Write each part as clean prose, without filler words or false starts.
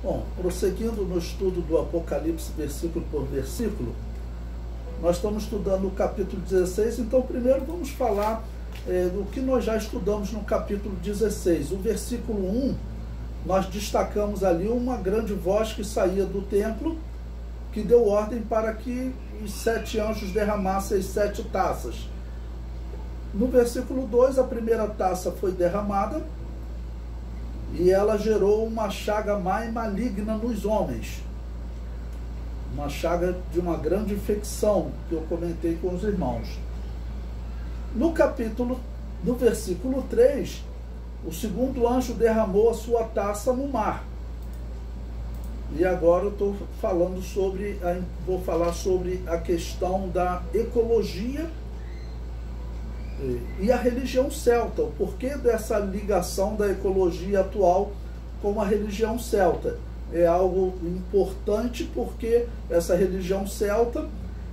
Bom, prosseguindo no estudo do Apocalipse, versículo por versículo, nós estamos estudando o capítulo 16, então primeiro vamos falar do que nós já estudamos no capítulo 16. O versículo 1, nós destacamos ali uma grande voz que saía do templo, que deu ordem para que os 7 anjos derramassem as 7 taças. No versículo 2, a primeira taça foi derramada, e ela gerou uma chaga má e maligna nos homens. Uma chaga de uma grande infecção, que eu comentei com os irmãos. No versículo 3, o segundo anjo derramou a sua taça no mar. E agora eu estou falando vou falar sobre a questão da ecologia e a religião celta, o porquê dessa ligação da ecologia atual com a religião celta. É algo importante porque essa religião celta,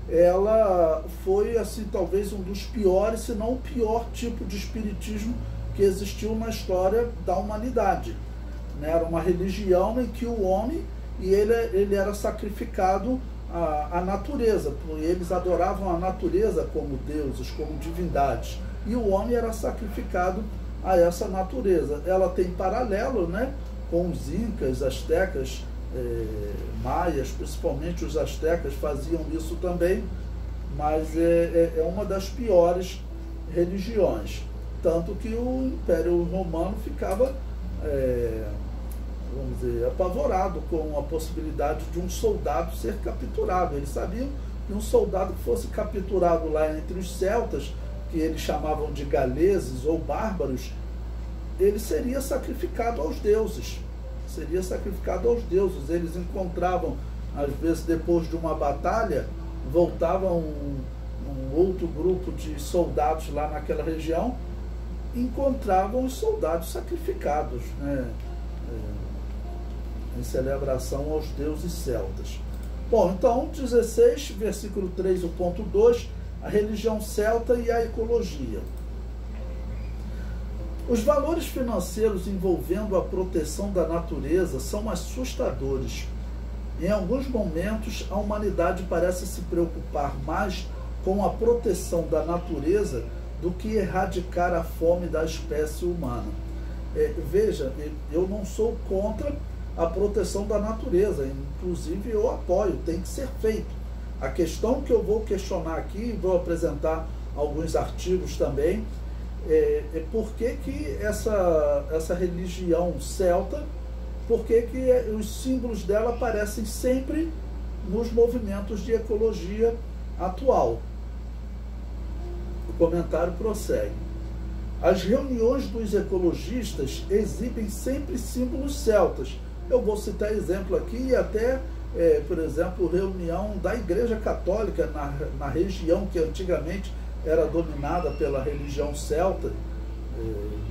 ela foi assim talvez um dos piores, se não o pior tipo de espiritismo que existiu na história da humanidade. Era uma religião em que o homem, ele era sacrificado à natureza, eles adoravam a natureza como deuses, como divindades, e o homem era sacrificado a essa natureza. Ela tem paralelo, né, com os incas, astecas, maias, principalmente os astecas faziam isso também, mas é uma das piores religiões, tanto que o Império Romano ficava vamos dizer, apavorado com a possibilidade de um soldado ser capturado. Eles sabiam que um soldado que fosse capturado lá entre os celtas, que eles chamavam de galeses ou bárbaros, ele seria sacrificado aos deuses. Seria sacrificado aos deuses. Eles encontravam, às vezes depois de uma batalha, voltavam um outro grupo de soldados lá naquela região, encontravam os soldados sacrificados, né? Em celebração aos deuses celtas. Bom, então, 16, versículo 3, o ponto 2, a religião celta e a ecologia. Os valores financeiros envolvendo a proteção da natureza são assustadores. Em alguns momentos, a humanidade parece se preocupar mais com a proteção da natureza do que erradicar a fome da espécie humana. Veja, eu não sou contra a proteção da natureza, inclusive eu apoio, tem que ser feito. A questão que eu vou questionar aqui, vou apresentar alguns artigos também, por que essa religião celta, por que os símbolos dela aparecem sempre nos movimentos de ecologia atual. O comentário prossegue. As reuniões dos ecologistas exibem sempre símbolos celtas. Eu vou citar exemplo aqui, e até, por exemplo, reunião da Igreja Católica na região que antigamente era dominada pela religião celta,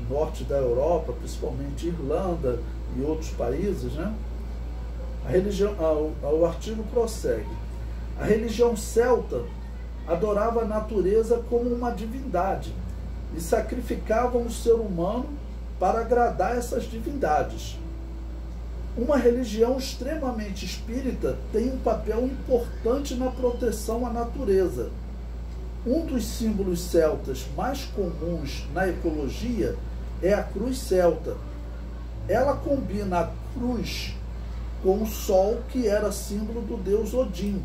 norte da Europa, principalmente Irlanda e outros países, né? O artigo prossegue. A religião celta adorava a natureza como uma divindade e sacrificavam o ser humano para agradar essas divindades. Uma religião extremamente espírita tem um papel importante na proteção à natureza. Um dos símbolos celtas mais comuns na ecologia é a cruz celta. Ela combina a cruz com o sol, que era símbolo do deus Odin.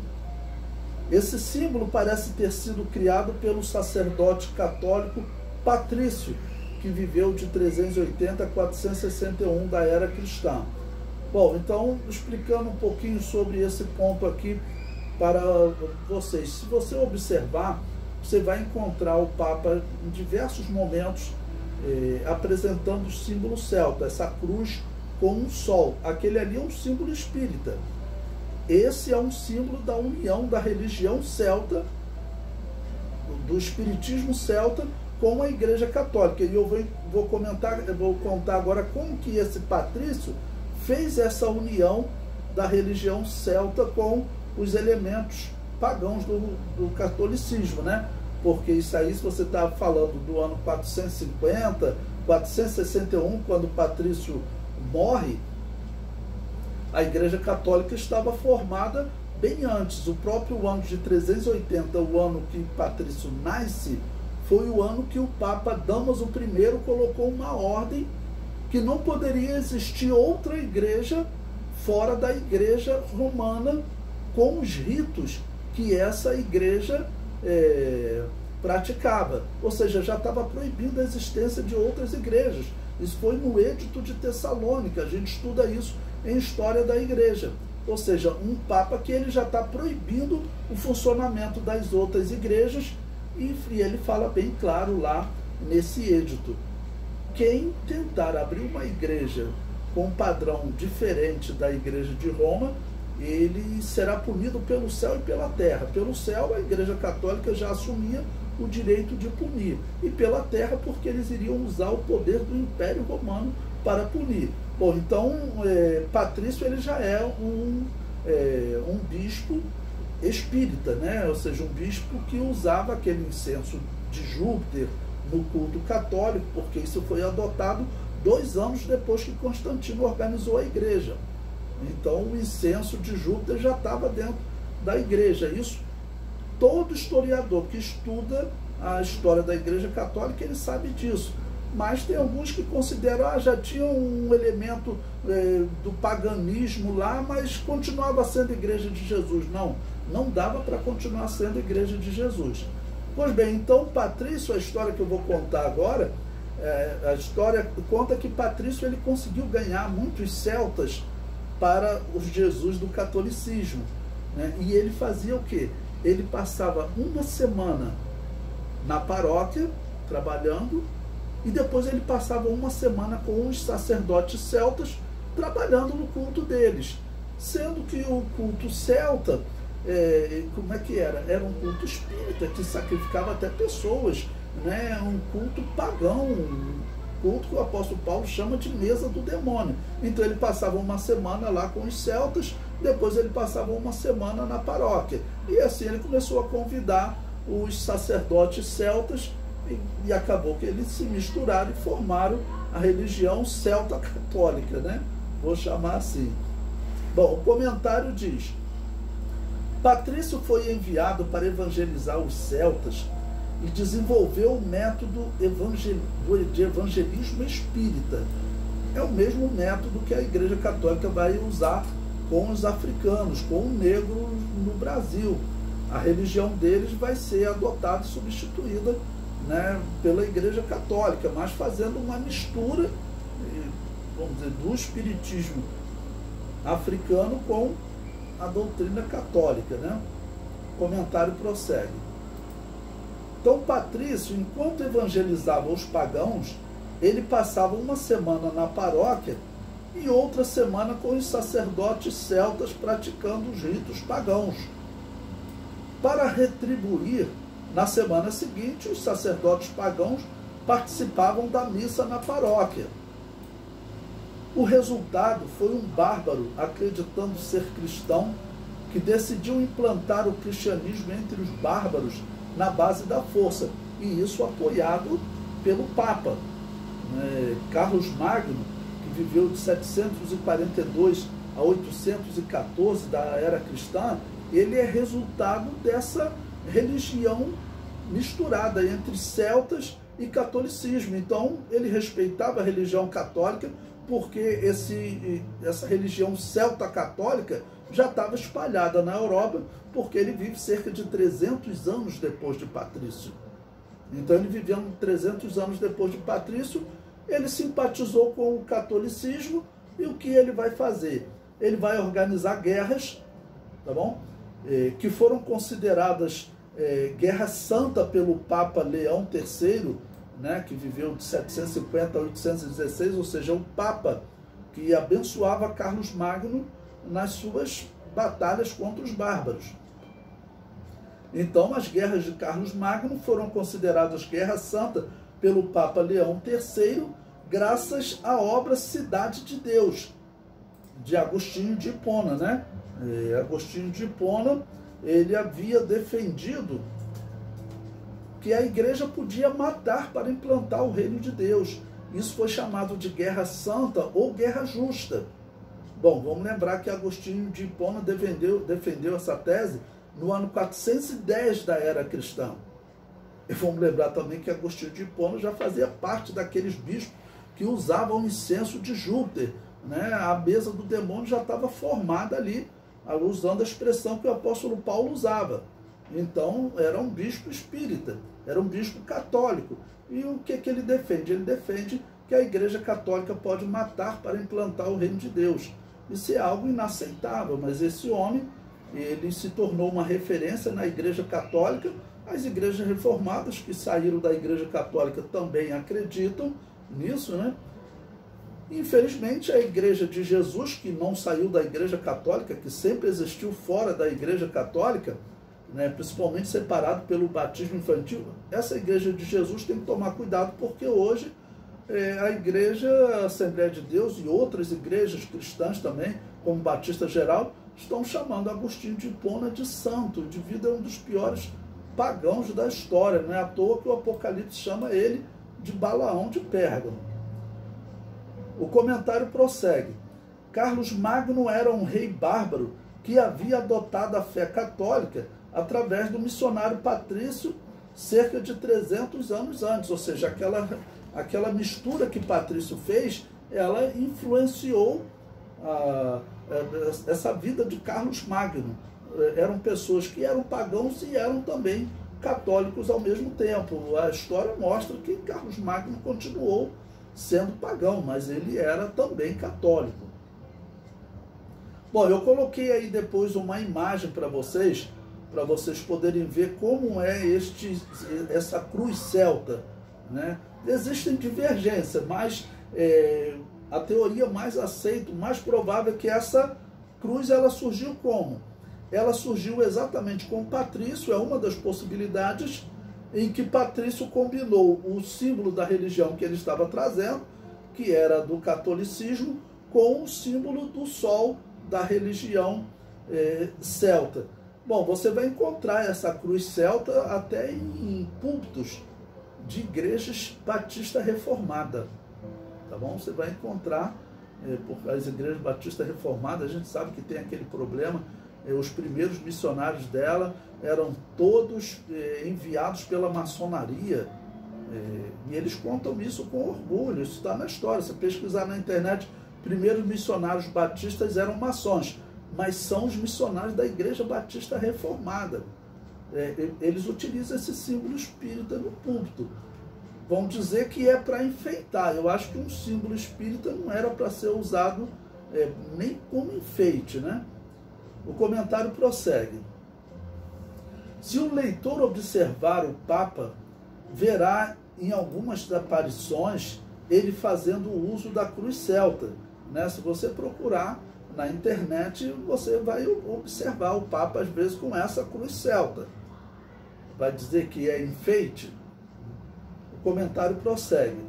Esse símbolo parece ter sido criado pelo sacerdote católico Patrício, que viveu de 380 a 461 da era cristã. Bom, então, explicando um pouquinho sobre esse ponto aqui para vocês. Se você observar, você vai encontrar o Papa em diversos momentos apresentando o símbolo celta, essa cruz com um sol. Aquele ali é um símbolo espírita. Esse é um símbolo da união da religião celta, do espiritismo celta, com a Igreja Católica. E eu vou contar agora como que esse Patrício fez essa união da religião celta com os elementos pagãos do catolicismo, né? Porque isso aí, se você está falando do ano 450, 461, quando Patrício morre, A Igreja Católica estava formada bem antes. O próprio ano de 380, o ano que Patrício nasce, foi o ano que o Papa Damaso I colocou uma ordem que não poderia existir outra igreja fora da Igreja Romana com os ritos que essa igreja praticava. Ou seja, já estava proibindo a existência de outras igrejas. Isso foi no Edito de Tessalônica, a gente estuda isso em História da Igreja. Ou seja, um Papa que ele já está proibindo o funcionamento das outras igrejas, e ele fala bem claro lá nesse edito: quem tentar abrir uma igreja com um padrão diferente da Igreja de Roma, ele será punido pelo céu e pela terra. Pelo céu, a Igreja Católica já assumia o direito de punir, e pela terra, porque eles iriam usar o poder do Império Romano para punir. Bom, então, Patrício ele já é um bispo espírita, né? Ou seja, um bispo que usava aquele incenso de Júpiter no culto católico, porque isso foi adotado 2 anos depois que Constantino organizou a igreja. Então, o incenso de Júpiter já estava dentro da igreja. Isso, todo historiador que estuda a história da Igreja Católica, ele sabe disso. Mas tem alguns que consideram, já tinha um elemento do paganismo lá, mas continuava sendo Igreja de Jesus. Não, não dava para continuar sendo Igreja de Jesus. Pois bem, então Patrício, a história que eu vou contar agora, a história conta que Patrício ele conseguiu ganhar muitos celtas para os Jesus do catolicismo, né? E ele fazia o quê? Ele passava uma semana na paróquia, trabalhando, e depois ele passava uma semana com os sacerdotes celtas, trabalhando no culto deles. Sendo que o culto celta, como é que era? Era um culto espírita, que sacrificava até pessoas, né? Um culto pagão, um culto que o apóstolo Paulo chama de mesa do demônio. Então ele passava uma semana lá com os celtas, depois ele passava uma semana na paróquia. E assim ele começou a convidar os sacerdotes celtas, e acabou que eles se misturaram e formaram a religião celta católica, né? Vou chamar assim. Bom, o comentário diz: Patrício foi enviado para evangelizar os celtas e desenvolveu o método de evangelismo espírita. É o mesmo método que a Igreja Católica vai usar com os africanos, com o negro no Brasil. A religião deles vai ser adotada e substituída, né, pela Igreja Católica, mas fazendo uma mistura, vamos dizer, do espiritismo africano com a doutrina católica, né? O comentário prossegue. Então Patrício, enquanto evangelizava os pagãos, ele passava uma semana na paróquia e outra semana com os sacerdotes celtas praticando os ritos pagãos. Para retribuir, na semana seguinte, os sacerdotes pagãos participavam da missa na paróquia. O resultado foi um bárbaro, acreditando ser cristão, que decidiu implantar o cristianismo entre os bárbaros na base da força, e isso apoiado pelo Papa. Carlos Magno, que viveu de 742 a 814 da era cristã, ele é resultado dessa religião misturada entre celtas e catolicismo. Então ele respeitava a religião católica, porque essa religião celta católica já estava espalhada na Europa, porque ele vive cerca de 300 anos depois de Patrício. Então ele vivendo 300 anos depois de Patrício, ele simpatizou com o catolicismo, e o que ele vai fazer? Ele vai organizar guerras, tá bom? Que foram consideradas Guerra Santa pelo Papa Leão III, né, que viveu de 750 a 816, ou seja, o Papa que abençoava Carlos Magno nas suas batalhas contra os bárbaros. Então, as guerras de Carlos Magno foram consideradas Guerra Santa pelo Papa Leão III, graças à obra Cidade de Deus, de Agostinho de Hipona, né? Agostinho de Hipona, ele havia defendido que a igreja podia matar para implantar o reino de Deus. Isso foi chamado de Guerra Santa ou Guerra Justa. Bom, vamos lembrar que Agostinho de Hipona defendeu essa tese no ano 410 da era cristã. E vamos lembrar também que Agostinho de Hipona já fazia parte daqueles bispos que usavam o incenso de Júpiter, né? A mesa do demônio já estava formada ali, usando a expressão que o apóstolo Paulo usava. Então, era um bispo espírita, era um bispo católico. E o que ele defende? Ele defende que a Igreja Católica pode matar para implantar o reino de Deus. Isso é algo inaceitável, mas esse homem, ele se tornou uma referência na Igreja Católica. As igrejas reformadas que saíram da Igreja Católica também acreditam nisso, né? Infelizmente, a Igreja de Jesus, que não saiu da Igreja Católica, que sempre existiu fora da Igreja Católica, né, principalmente separado pelo batismo infantil, essa Igreja de Jesus tem que tomar cuidado, porque hoje a Igreja Assembleia de Deus e outras igrejas cristãs também, como Batista Geral, estão chamando Agostinho de Hipona de santo. Devido a um dos piores pagãos da história. Não é à toa que o Apocalipse chama ele de Balaão de Pérgamo. O comentário prossegue. Carlos Magno era um rei bárbaro que havia adotado a fé católica através do missionário Patrício cerca de 300 anos antes. Ou seja, aquela mistura que Patrício fez, ela influenciou essa vida de Carlos Magno. Eram pessoas que eram pagãos e eram também católicos ao mesmo tempo. A história mostra que Carlos Magno continuou sendo pagão, mas ele era também católico. Bom, eu coloquei aí depois uma imagem para vocês poderem ver como é essa cruz celta, né? Existem divergências, mas a teoria mais aceita, mais provável é que essa cruz ela surgiu como? Ela surgiu exatamente com Patrício, é uma das possibilidades em que Patrício combinou o símbolo da religião que ele estava trazendo, que era do catolicismo, com o símbolo do sol da religião celta. Bom, você vai encontrar essa cruz celta até em púlpitos de igrejas batista reformada, tá bom? Você vai encontrar, porque as igrejas batistas reformadas, a gente sabe que tem aquele problema, os primeiros missionários dela eram todos enviados pela maçonaria, e eles contam isso com orgulho, isso está na história. Se pesquisar na internet, primeiros missionários batistas eram maçons, mas são os missionários da Igreja Batista Reformada. Eles utilizam esse símbolo espírita no púlpito. Vão dizer que é para enfeitar. Eu acho que um símbolo espírita não era para ser usado nem como enfeite, né? O comentário prossegue. Se o leitor observar o Papa, verá em algumas aparições ele fazendo uso da cruz celta, né? Se você procurar na internet, você vai observar o Papa às vezes com essa cruz celta. Vai dizer que é enfeite? O comentário prossegue.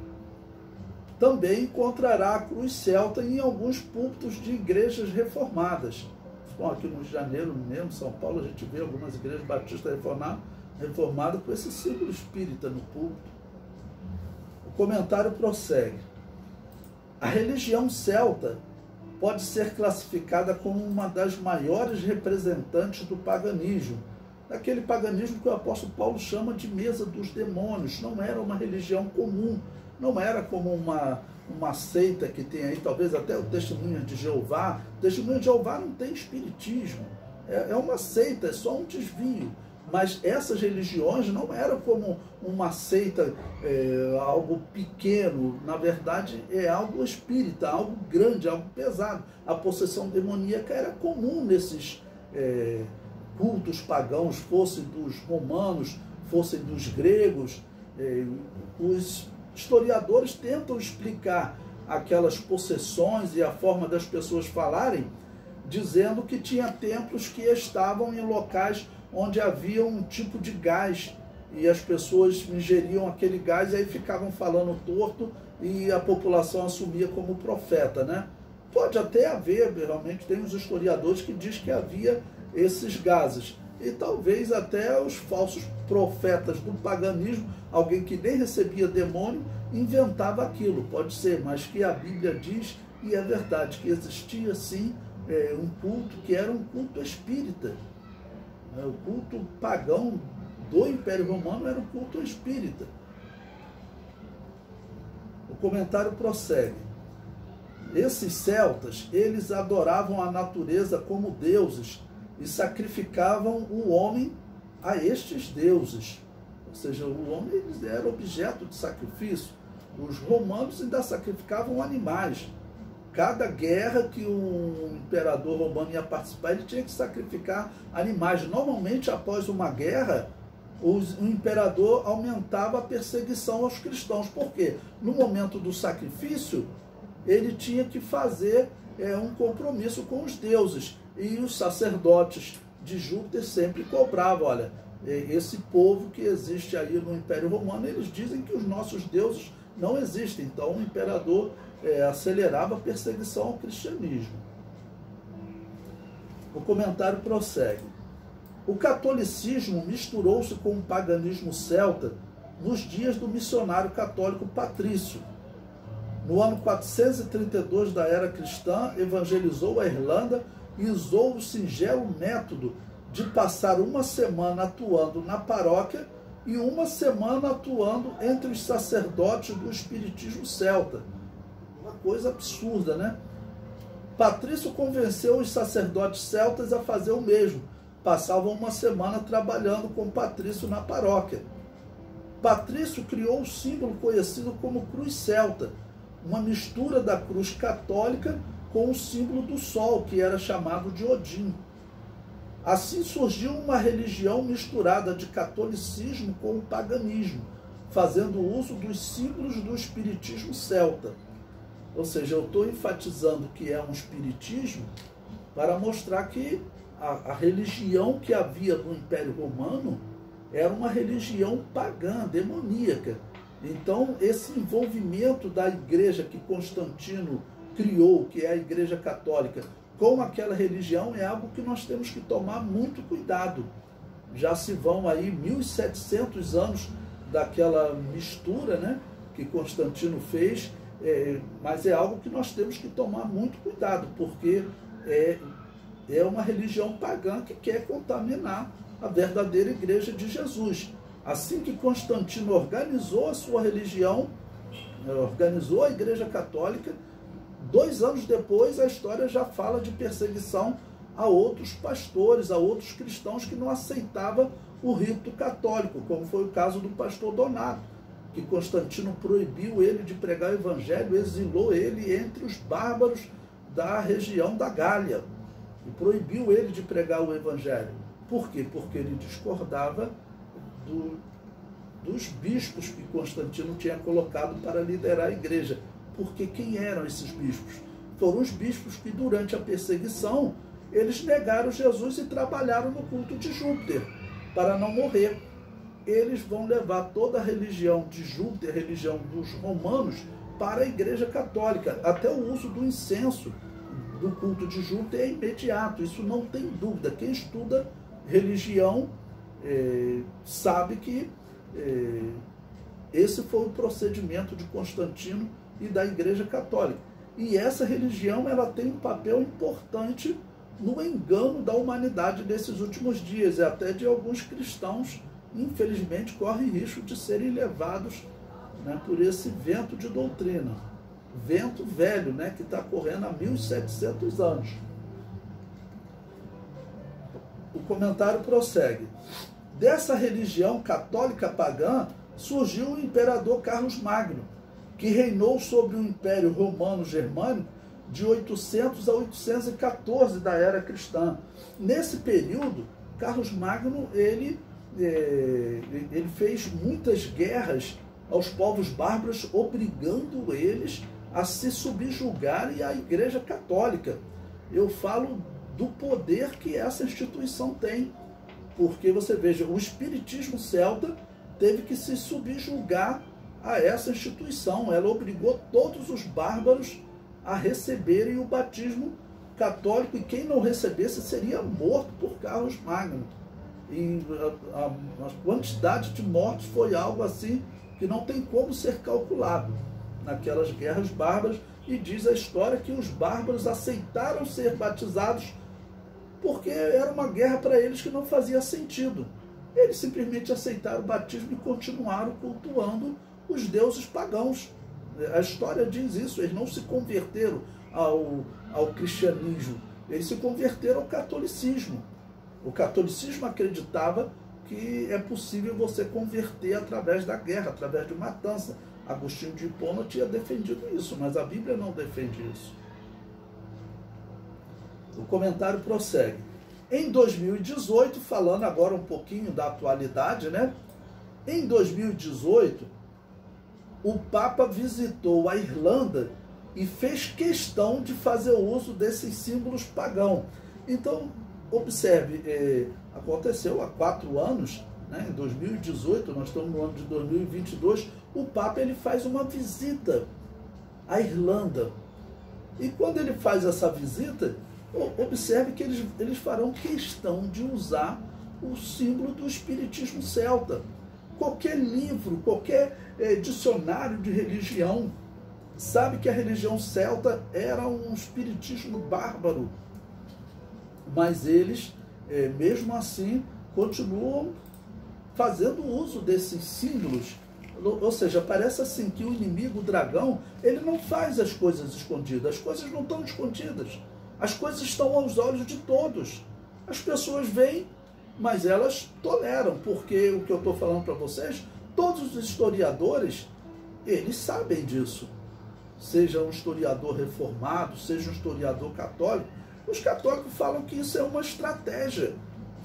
Também encontrará a cruz celta em alguns púlpitos de igrejas reformadas. Bom, aqui no Rio de Janeiro mesmo, São Paulo, a gente vê algumas igrejas batistas reformadas com esse símbolo espírita no púlpito. O comentário prossegue. A religião celta pode ser classificada como uma das maiores representantes do paganismo, daquele paganismo que o apóstolo Paulo chama de mesa dos demônios. Não era uma religião comum, não era como uma seita que tem aí, talvez até o Testemunha de Jeová. O Testemunha de Jeová não tem espiritismo, é uma seita, é só um desvio. Mas essas religiões não eram como uma seita, algo pequeno. Na verdade, é algo espírita, algo grande, algo pesado. A possessão demoníaca era comum nesses cultos pagãos, fossem dos romanos, fossem dos gregos. Os historiadores tentam explicar aquelas possessões e a forma das pessoas falarem, dizendo que tinha templos que estavam em locais onde havia um tipo de gás e as pessoas ingeriam aquele gás e aí ficavam falando torto e a população assumia como profeta, né? Pode até haver, realmente tem uns historiadores que dizem que havia esses gases. E talvez até os falsos profetas do paganismo, alguém que nem recebia demônio, inventava aquilo, pode ser, mas que a Bíblia diz E é verdade que existia, sim, um culto que era um culto espírita. O culto pagão do Império Romano era um culto espírita. O comentário prossegue. Esses celtas, eles adoravam a natureza como deuses e sacrificavam o homem a estes deuses. Ou seja, o homem era objeto de sacrifício. Os romanos ainda sacrificavam animais. Cada guerra que um imperador romano ia participar, ele tinha que sacrificar animais. Normalmente, após uma guerra, o imperador aumentava a perseguição aos cristãos. Por quê? No momento do sacrifício, ele tinha que fazer um compromisso com os deuses. E os sacerdotes de Júpiter sempre cobravam, olha, esse povo que existe aí no Império Romano, eles dizem que os nossos deuses não existem. Então o imperador acelerava a perseguição ao cristianismo. O comentário prossegue. O catolicismo misturou-se com o paganismo celta nos dias do missionário católico Patrício. No ano 432 da era cristã, evangelizou a Irlanda e usou o singelo método de passar uma semana atuando na paróquia e uma semana atuando entre os sacerdotes do espiritismo celta. Uma coisa absurda, né? Patrício convenceu os sacerdotes celtas a fazer o mesmo. Passavam uma semana trabalhando com Patrício na paróquia. Patrício criou o símbolo conhecido como cruz celta, uma mistura da cruz católica com o símbolo do sol, que era chamado de Odin. Assim surgiu uma religião misturada de catolicismo com o paganismo, fazendo uso dos símbolos do espiritismo celta. Ou seja, eu estou enfatizando que é um espiritismo para mostrar que a religião que havia no Império Romano era uma religião pagã, demoníaca. Então, esse envolvimento da igreja que Constantino criou, que é a Igreja Católica, com aquela religião é algo que nós temos que tomar muito cuidado. Já se vão aí 1700 anos daquela mistura, né, que Constantino fez, mas é algo que nós temos que tomar muito cuidado, porque é uma religião pagã que quer contaminar a verdadeira igreja de Jesus. Assim que Constantino organizou a sua religião, organizou a Igreja Católica, 2 anos depois a história já fala de perseguição a outros pastores, a outros cristãos que não aceitavam o rito católico, como foi o caso do pastor Donato, que Constantino proibiu ele de pregar o evangelho, exilou ele entre os bárbaros da região da Gália, e proibiu ele de pregar o evangelho. Por quê? Porque ele discordava dos bispos que Constantino tinha colocado para liderar a igreja. Porque quem eram esses bispos? Foram os bispos que durante a perseguição eles negaram Jesus e trabalharam no culto de Júpiter para não morrer. Eles vão levar toda a religião de Júpiter, a religião dos romanos, para a Igreja Católica. Até o uso do incenso do culto de Júpiter é imediato, isso não tem dúvida. Quem estuda religião sabe que esse foi o procedimento de Constantino e da Igreja Católica. E essa religião ela tem um papel importante no engano da humanidade desses últimos dias, e até de alguns cristãos, infelizmente, correm risco de serem levados, né, por esse vento de doutrina. Vento velho, né, que está correndo há 1700 anos. O comentário prossegue. Dessa religião católica pagã surgiu o imperador Carlos Magno, que reinou sobre o Império Romano Germânico de 800 a 814 da era cristã. Nesse período, Carlos Magno ele fez muitas guerras aos povos bárbaros, obrigando eles a se subjugarem à Igreja Católica. Eu falo do poder que essa instituição tem, porque você veja, o espiritismo celta teve que se subjugar a essa instituição. Ela obrigou todos os bárbaros a receberem o batismo católico, e quem não recebesse seria morto por Carlos Magno. E a quantidade de mortos foi algo assim que não tem como ser calculado naquelas guerras bárbaras, e diz a história que os bárbaros aceitaram ser batizados porque era uma guerra para eles que não fazia sentido. Eles simplesmente aceitaram o batismo e continuaram cultuando os deuses pagãos. A história diz isso, eles não se converteram ao cristianismo, eles se converteram ao catolicismo. O catolicismo acreditava que é possível você converter através da guerra, através de matança. Agostinho de Hipona tinha defendido isso, mas a Bíblia não defende isso. O comentário prossegue. Em 2018, falando agora um pouquinho da atualidade, né? Em 2018, o Papa visitou a Irlanda e fez questão de fazer uso desses símbolos pagãos. Então, observe, aconteceu há 4 anos, né? Em 2018, nós estamos no ano de 2022, o Papa ele faz uma visita à Irlanda. E quando ele faz essa visita, observe que eles farão questão de usar o símbolo do espiritismo celta. Qualquer livro, qualquer dicionário de religião sabe que a religião celta era um espiritismo bárbaro. Mas eles, mesmo assim, continuam fazendo uso desses símbolos. Ou seja, parece assim que o inimigo, o dragão, ele não faz as coisas escondidas. As coisas não estão escondidas. As coisas estão aos olhos de todos. As pessoas veem, mas elas toleram, porque o que eu estou falando para vocês, todos os historiadores, eles sabem disso. Seja um historiador reformado, seja um historiador católico, os católicos falam que isso é uma estratégia,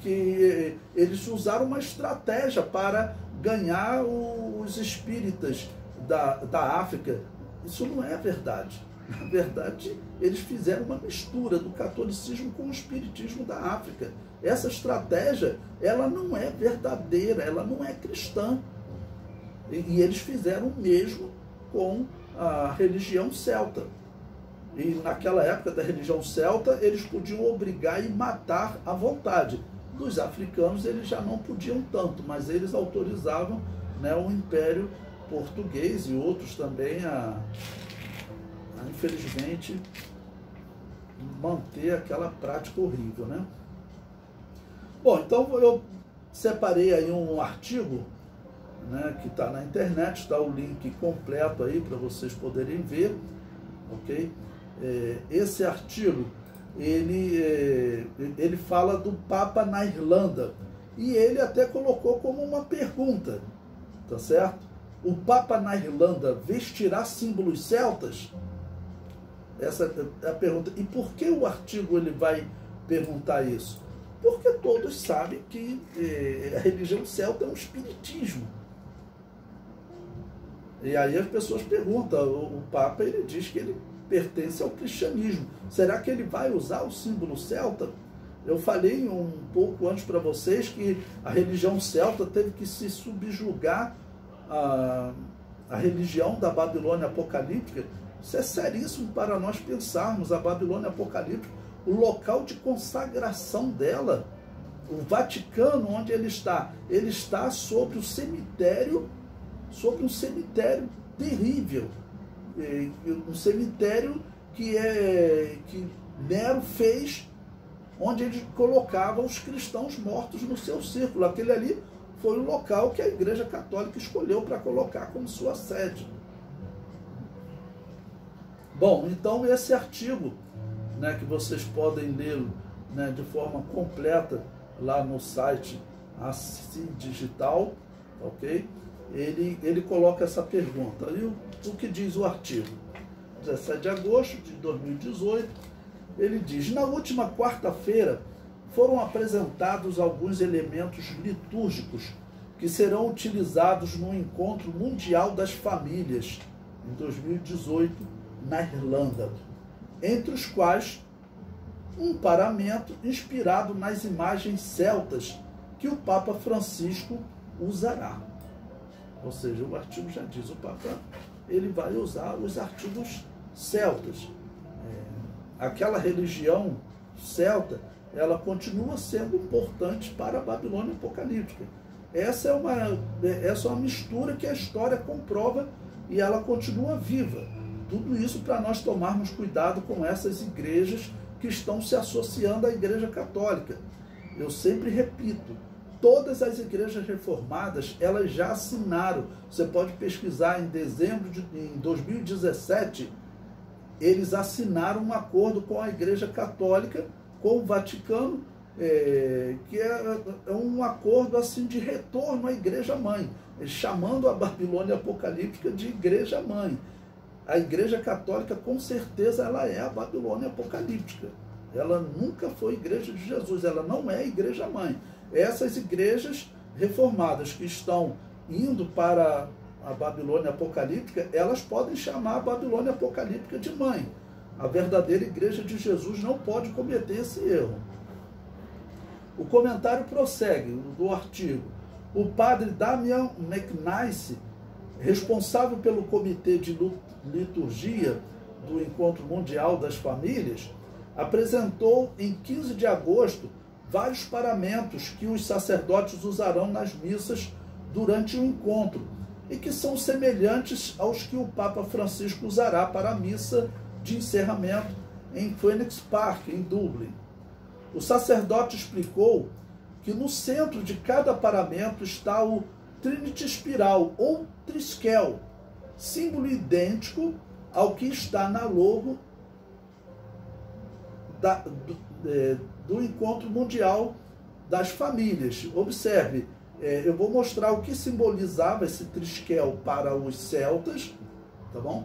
que eles usaram uma estratégia para ganhar os espíritas da África. Isso não é verdade. Na verdade, eles fizeram uma mistura do catolicismo com o espiritismo da África. Essa estratégia, ela não é verdadeira, ela não é cristã. E eles fizeram o mesmo com a religião celta. E naquela época da religião celta, eles podiam obrigar e matar à vontade. Dos africanos, eles já não podiam tanto, mas eles autorizavam, né, o Império Português e outros também infelizmente, manter aquela prática horrível, né? Bom, então eu separei aí um artigo, né, que está na internet, está o link completo aí para vocês poderem ver, ok? Esse artigo, ele fala do Papa na Irlanda, e ele até colocou como uma pergunta, tá certo? O Papa na Irlanda vestirá símbolos celtas? Essa é a pergunta. E por que o artigo ele vai perguntar isso? Porque todos sabem que a religião celta é um espiritismo. E aí as pessoas perguntam, o Papa ele diz que ele pertence ao cristianismo. Será que ele vai usar o símbolo celta? Eu falei um pouco antes para vocês que a religião celta teve que se subjugar à religião da Babilônia apocalíptica. Isso é seríssimo para nós pensarmos. A Babilônia apocalíptica, o local de consagração dela, o Vaticano, onde ele está sobre o cemitério, sobre um cemitério terrível, um cemitério que Nero fez, onde ele colocava os cristãos mortos no seu círculo. Aquele ali foi o local que a Igreja Católica escolheu para colocar como sua sede. Bom, então esse artigo, né, que vocês podem ler, né, de forma completa lá no site Assi Digital, ok? Ele coloca essa pergunta. E o que diz o artigo? 17 de agosto de 2018, ele diz: na última quarta-feira foram apresentados alguns elementos litúrgicos que serão utilizados no Encontro Mundial das Famílias, em 2018, na Irlanda, entre os quais um paramento inspirado nas imagens celtas que o Papa Francisco usará. Ou seja, o artigo já diz, o Papa ele vai usar os artigos celtas. Aquela religião celta, ela continua sendo importante para a Babilônia apocalíptica. Essa é uma mistura que a história comprova e ela continua viva. Tudo isso para nós tomarmos cuidado com essas igrejas que estão se associando à Igreja Católica. Eu sempre repito, todas as igrejas reformadas, elas já assinaram. Você pode pesquisar em dezembro de 2017, eles assinaram um acordo com a Igreja Católica, com o Vaticano, que é um acordo assim de retorno à Igreja Mãe, chamando a Babilônia Apocalíptica de Igreja Mãe. A Igreja Católica, com certeza, ela é a Babilônia Apocalíptica. Ela nunca foi Igreja de Jesus, ela não é Igreja Mãe. Essas igrejas reformadas que estão indo para a Babilônia Apocalíptica, elas podem chamar a Babilônia Apocalíptica de mãe. A verdadeira Igreja de Jesus não pode cometer esse erro. O comentário prossegue do artigo. O padre Damian McNice, responsável pelo Comitê de Liturgia do Encontro Mundial das Famílias, apresentou em 15 de agosto vários paramentos que os sacerdotes usarão nas missas durante o encontro e que são semelhantes aos que o Papa Francisco usará para a missa de encerramento em Phoenix Park, em Dublin. O sacerdote explicou que no centro de cada paramento está o Trinity Spiral ou Triskel, símbolo idêntico ao que está na logo do Encontro Mundial das Famílias. Observe, eu vou mostrar o que simbolizava esse triskel para os celtas, tá bom?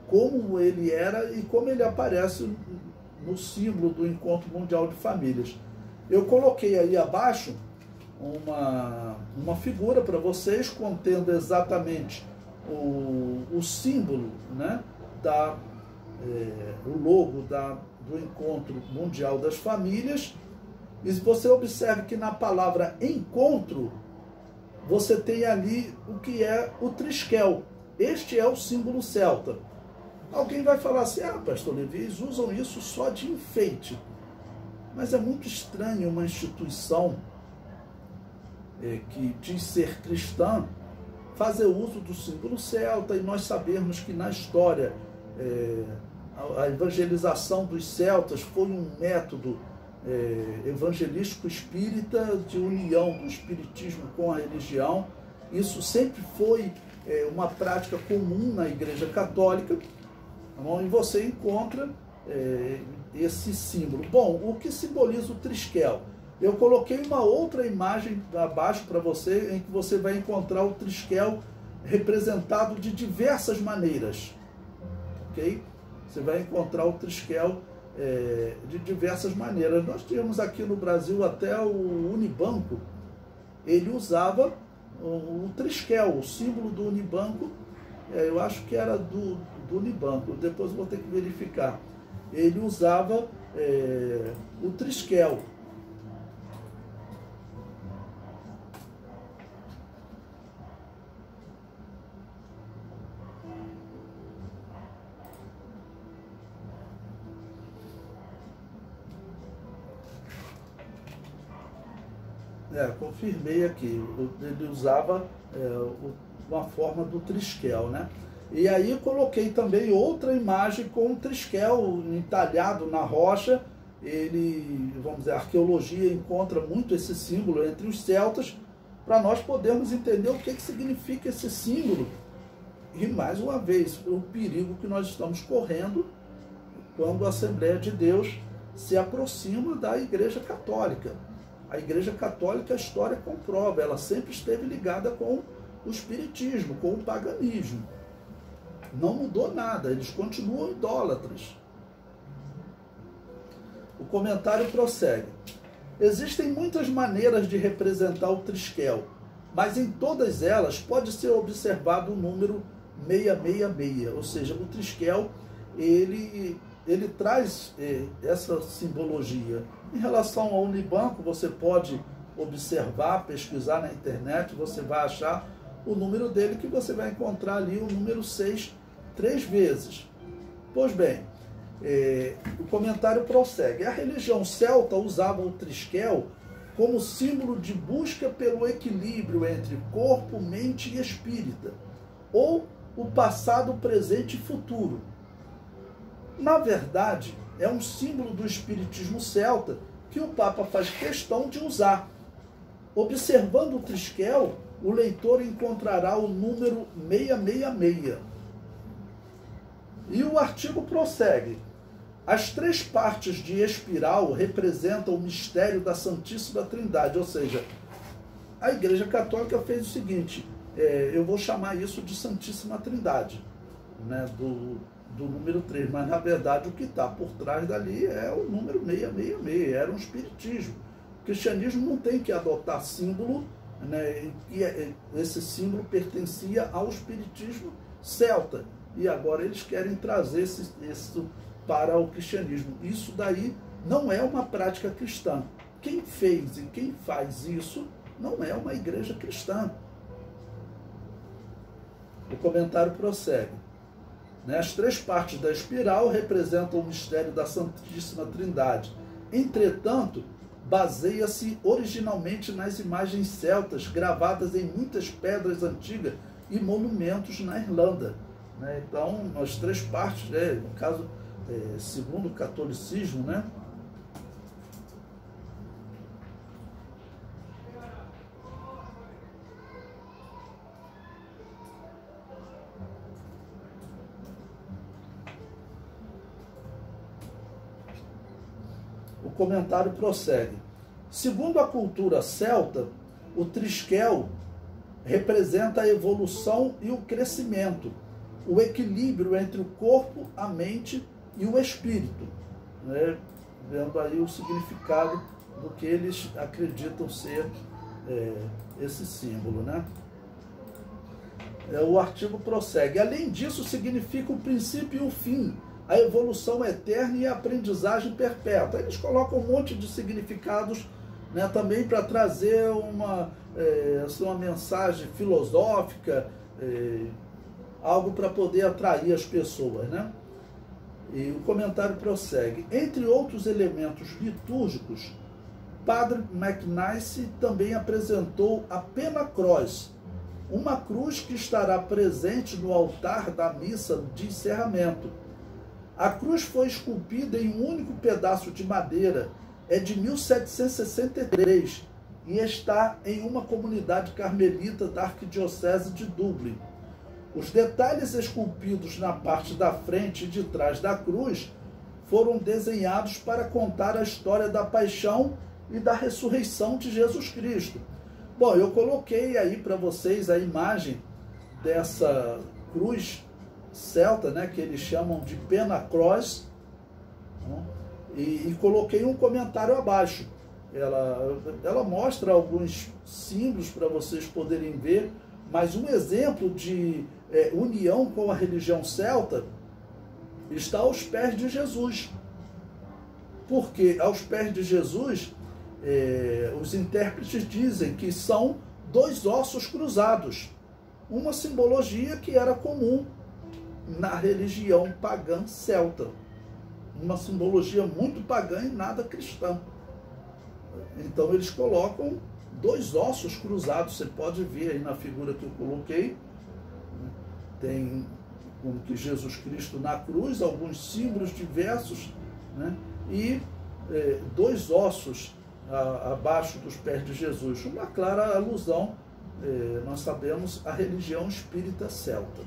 Como ele era e como ele aparece no símbolo do Encontro Mundial de Famílias. Eu coloquei aí abaixo uma figura para vocês contendo exatamente o símbolo, né, o logo do Encontro Mundial das Famílias. E se você observa que na palavra encontro, você tem ali o que é o triskel. Este é o símbolo celta. Alguém vai falar assim, pastor Levi, eles usam isso só de enfeite. Mas é muito estranho uma instituição que diz ser cristã fazer uso do símbolo celta, e nós sabemos que na história a evangelização dos celtas foi um método evangelístico espírita de união do espiritismo com a religião. Isso sempre foi uma prática comum na Igreja Católica, e você encontra esse símbolo. Bom, o que simboliza o triskel? Eu coloquei uma outra imagem abaixo para você, em que você vai encontrar o triskel representado de diversas maneiras. Ok? Você vai encontrar o triskel de diversas maneiras. Nós tínhamos aqui no Brasil até o Unibanco, ele usava o triskel, o símbolo do Unibanco, eu acho que era do Unibanco, depois eu vou ter que verificar. Ele usava o triskel. Confirmei aqui, ele usava uma forma do triskel, né? E aí coloquei também outra imagem com um triskel entalhado na rocha. Ele, vamos dizer, a arqueologia encontra muito esse símbolo entre os celtas, para nós podermos entender o que significa esse símbolo. E mais uma vez, o perigo que nós estamos correndo quando a Assembleia de Deus se aproxima da Igreja Católica. A Igreja Católica, a história comprova, ela sempre esteve ligada com o espiritismo, com o paganismo. Não mudou nada, eles continuam idólatras. O comentário prossegue. Existem muitas maneiras de representar o triskel, mas em todas elas pode ser observado o número 666, ou seja, o triskel, ele traz essa simbologia. Em relação ao Unibanco, você pode observar, pesquisar na internet, você vai achar o número dele, que você vai encontrar ali o número 6 3 vezes. Pois bem, o comentário prossegue. A religião celta usava o triskel como símbolo de busca pelo equilíbrio entre corpo, mente e espírito, ou o passado, o presente e futuro. Na verdade, é um símbolo do espiritismo celta que o Papa faz questão de usar. Observando o triskel, o leitor encontrará o número 666. E o artigo prossegue. As três partes de espiral representam o mistério da Santíssima Trindade, ou seja, a Igreja Católica fez o seguinte, eu vou chamar isso de Santíssima Trindade, né, do número 3, mas na verdade o que está por trás dali é o número 666, era um espiritismo. O cristianismo não tem que adotar símbolo, né, e esse símbolo pertencia ao espiritismo celta, e agora eles querem trazer isso para o cristianismo. Isso daí não é uma prática cristã. Quem fez e quem faz isso não é uma igreja cristã. O comentário prossegue. As três partes da espiral representam o mistério da Santíssima Trindade. Entretanto, baseia-se originalmente nas imagens celtas gravadas em muitas pedras antigas e monumentos na Irlanda. Então, as três partes, no caso, segundo o catolicismo, né? O comentário prossegue. Segundo a cultura celta, o triskel representa a evolução e o crescimento, o equilíbrio entre o corpo, a mente e o espírito, né? Vendo aí o significado do que eles acreditam ser esse símbolo, né? O artigo prossegue. Além disso, significa o princípio e o fim, a evolução eterna e a aprendizagem perpétua. Eles colocam um monte de significados, né, também para trazer uma mensagem filosófica, algo para poder atrair as pessoas, né? E o comentário prossegue. Entre outros elementos litúrgicos, Padre McNice também apresentou a Pena-Cross, uma cruz que estará presente no altar da missa de encerramento. A cruz foi esculpida em um único pedaço de madeira, é de 1763 e está em uma comunidade carmelita da Arquidiocese de Dublin. Os detalhes esculpidos na parte da frente e de trás da cruz foram desenhados para contar a história da paixão e da ressurreição de Jesus Cristo. Bom, eu coloquei aí para vocês a imagem dessa cruz celta, né, que eles chamam de Pena-Cross, né, e coloquei um comentário abaixo. Ela mostra alguns símbolos para vocês poderem ver, mas um exemplo de união com a religião celta está aos pés de Jesus. Porque aos pés de Jesus, os intérpretes dizem que são dois ossos cruzados, uma simbologia que era comum na religião pagã celta, uma simbologia muito pagã e nada cristã. Então eles colocam dois ossos cruzados, você pode ver aí na figura que eu coloquei, tem como que Jesus Cristo na cruz, alguns símbolos diversos, né? E dois ossos abaixo dos pés de Jesus, uma clara alusão, nós sabemos, à religião espírita celta.